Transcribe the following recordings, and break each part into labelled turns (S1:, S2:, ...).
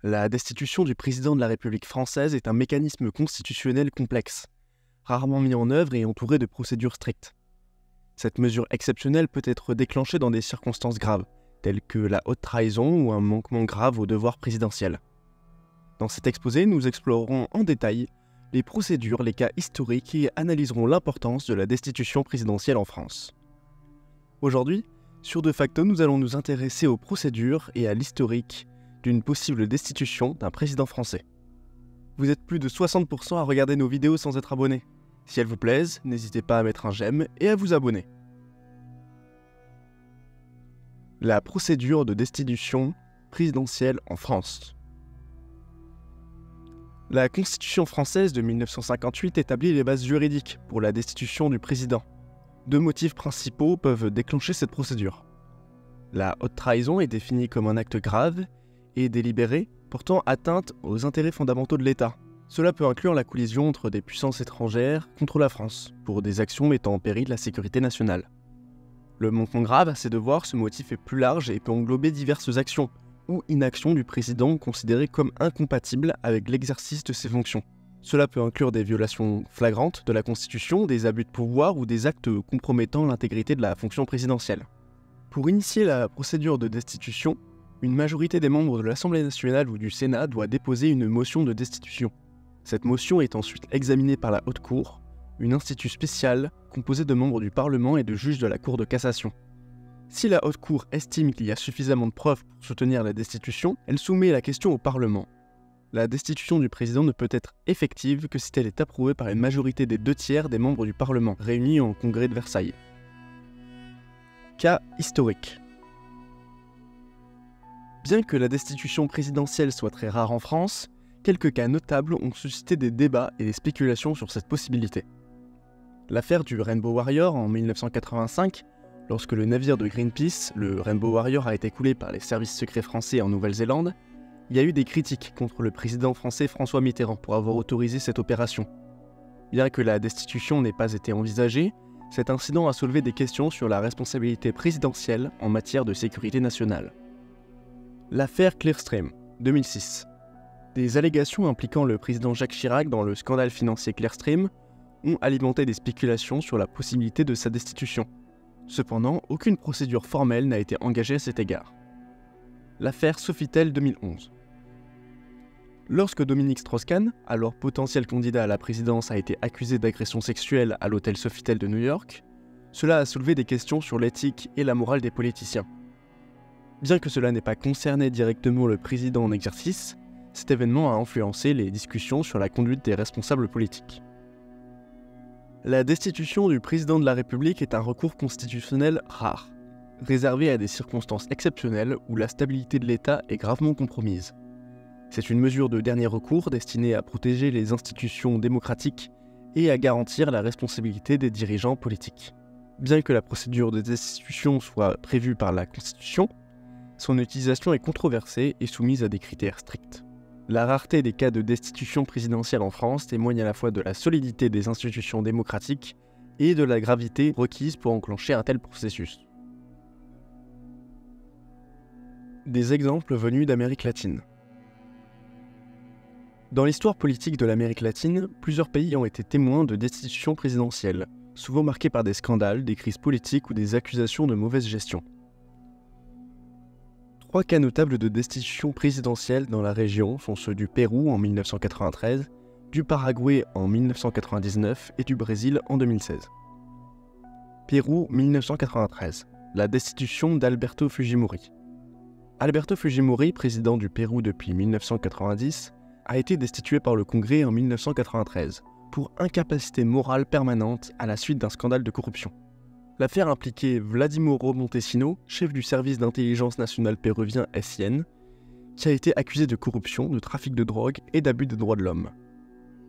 S1: La destitution du président de la République française est un mécanisme constitutionnel complexe, rarement mis en œuvre et entouré de procédures strictes. Cette mesure exceptionnelle peut être déclenchée dans des circonstances graves, telles que la haute trahison ou un manquement grave au devoir présidentiel. Dans cet exposé, nous explorerons en détail les procédures, les cas historiques et analyserons l'importance de la destitution présidentielle en France. Aujourd'hui, sur De Facto, nous allons nous intéresser aux procédures et à l'historique d'une possible destitution d'un président français. Vous êtes plus de 60% à regarder nos vidéos sans être abonné. Si elles vous plaisent, n'hésitez pas à mettre un j'aime et à vous abonner. La procédure de destitution présidentielle en France. La Constitution française de 1958 établit les bases juridiques pour la destitution du président. Deux motifs principaux peuvent déclencher cette procédure. La haute trahison est définie comme un acte grave et délibéré portant atteinte aux intérêts fondamentaux de l'État. Cela peut inclure la collision entre des puissances étrangères contre la France, pour des actions mettant en péril la sécurité nationale. Le manquement grave à ses devoirs, ce motif est plus large et peut englober diverses actions ou inactions du président considérées comme incompatibles avec l'exercice de ses fonctions. Cela peut inclure des violations flagrantes de la Constitution, des abus de pouvoir ou des actes compromettant l'intégrité de la fonction présidentielle. Pour initier la procédure de destitution, une majorité des membres de l'Assemblée nationale ou du Sénat doit déposer une motion de destitution. Cette motion est ensuite examinée par la Haute Cour, une institut spéciale composée de membres du Parlement et de juges de la Cour de cassation. Si la Haute Cour estime qu'il y a suffisamment de preuves pour soutenir la destitution, elle soumet la question au Parlement. La destitution du président ne peut être effective que si elle est approuvée par une majorité des 2/3 des membres du Parlement, réunis en congrès de Versailles. Cas historique. Bien que la destitution présidentielle soit très rare en France, quelques cas notables ont suscité des débats et des spéculations sur cette possibilité. L'affaire du Rainbow Warrior en 1985, lorsque le navire de Greenpeace, le Rainbow Warrior, a été coulé par les services secrets français en Nouvelle-Zélande, il y a eu des critiques contre le président français François Mitterrand pour avoir autorisé cette opération. Bien que la destitution n'ait pas été envisagée, cet incident a soulevé des questions sur la responsabilité présidentielle en matière de sécurité nationale. L'affaire Clearstream, 2006. Des allégations impliquant le président Jacques Chirac dans le scandale financier Clearstream ont alimenté des spéculations sur la possibilité de sa destitution. Cependant, aucune procédure formelle n'a été engagée à cet égard. L'affaire Sofitel 2011. Lorsque Dominique Strauss-Kahn, alors potentiel candidat à la présidence, a été accusé d'agression sexuelle à l'hôtel Sofitel de New York, cela a soulevé des questions sur l'éthique et la morale des politiciens. Bien que cela n'ait pas concerné directement le président en exercice, cet événement a influencé les discussions sur la conduite des responsables politiques. La destitution du président de la République est un recours constitutionnel rare, réservé à des circonstances exceptionnelles où la stabilité de l'État est gravement compromise. C'est une mesure de dernier recours destinée à protéger les institutions démocratiques et à garantir la responsabilité des dirigeants politiques. Bien que la procédure de destitution soit prévue par la Constitution, son utilisation est controversée et soumise à des critères stricts. La rareté des cas de destitution présidentielle en France témoigne à la fois de la solidité des institutions démocratiques et de la gravité requise pour enclencher un tel processus. Des exemples venus d'Amérique latine. Dans l'histoire politique de l'Amérique latine, plusieurs pays ont été témoins de destitutions présidentielles, souvent marquées par des scandales, des crises politiques ou des accusations de mauvaise gestion. 3 cas notables de destitution présidentielle dans la région sont ceux du Pérou en 1993, du Paraguay en 1999 et du Brésil en 2016. Pérou 1993. La destitution d'Alberto Fujimori. Alberto Fujimori, président du Pérou depuis 1990, a été destitué par le Congrès en 1993 pour incapacité morale permanente à la suite d'un scandale de corruption. L'affaire impliquait Vladimiro Montesino, chef du service d'intelligence nationale péruvien SIN, qui a été accusé de corruption, de trafic de drogue et d'abus des droits de l'homme.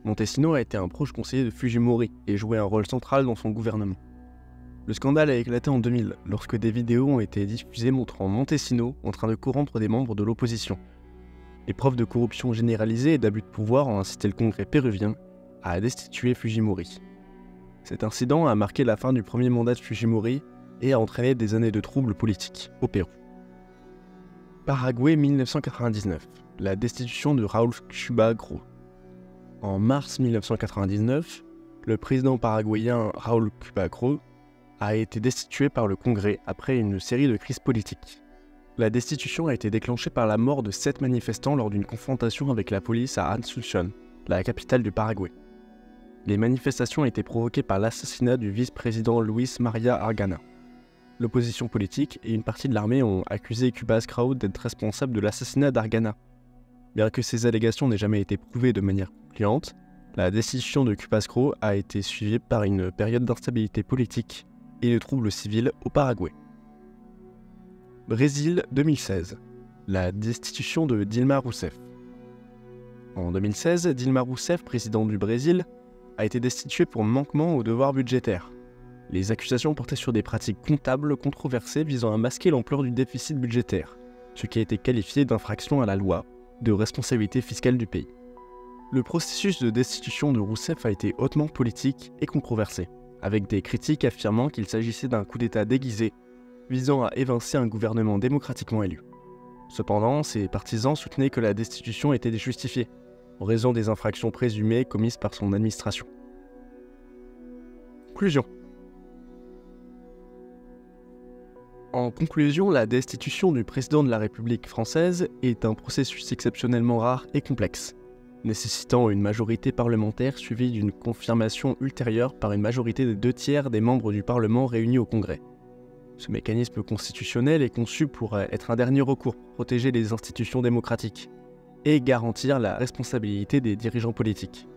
S1: Montesino a été un proche conseiller de Fujimori et joué un rôle central dans son gouvernement. Le scandale a éclaté en 2000 lorsque des vidéos ont été diffusées montrant Montesino en train de corrompre des membres de l'opposition. Les preuves de corruption généralisée et d'abus de pouvoir ont incité le Congrès péruvien à destituer Fujimori. Cet incident a marqué la fin du premier mandat de Fujimori et a entraîné des années de troubles politiques au Pérou. Paraguay 1999. la destitution de Raúl Cuba Gros. En mars 1999, le président paraguayen Raúl Cuba Gros a été destitué par le Congrès après une série de crises politiques. La destitution a été déclenchée par la mort de 7 manifestants lors d'une confrontation avec la police à Asunción, la capitale du Paraguay. Les manifestations étaient provoquées par l'assassinat du vice-président Luis María Argana. L'opposition politique et une partie de l'armée ont accusé Cubas Grau d'être responsable de l'assassinat d'Argana. Bien que ces allégations n'aient jamais été prouvées de manière concluante, la destitution de Cubas Grau a été suivie par une période d'instabilité politique et de troubles civils au Paraguay. Brésil 2016. La destitution de Dilma Rousseff. En 2016, Dilma Rousseff, présidente du Brésil, a été destituée pour manquement aux devoirs budgétaires. Les accusations portaient sur des pratiques comptables controversées visant à masquer l'ampleur du déficit budgétaire, ce qui a été qualifié d'infraction à la loi de responsabilité fiscale du pays. Le processus de destitution de Rousseff a été hautement politique et controversé, avec des critiques affirmant qu'il s'agissait d'un coup d'État déguisé visant à évincer un gouvernement démocratiquement élu. Cependant, ses partisans soutenaient que la destitution était justifiée, en raison des infractions présumées commises par son administration. Conclusion. En conclusion, la destitution du président de la République française est un processus exceptionnellement rare et complexe, nécessitant une majorité parlementaire suivie d'une confirmation ultérieure par une majorité des 2/3 des membres du Parlement réunis au Congrès. Ce mécanisme constitutionnel est conçu pour être un dernier recours pour protéger les institutions démocratiques et garantir la responsabilité des dirigeants politiques.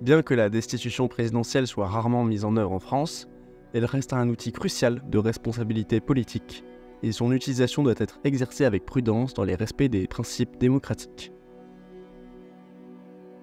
S1: Bien que la destitution présidentielle soit rarement mise en œuvre en France, elle reste un outil crucial de responsabilité politique et son utilisation doit être exercée avec prudence dans les respects des principes démocratiques.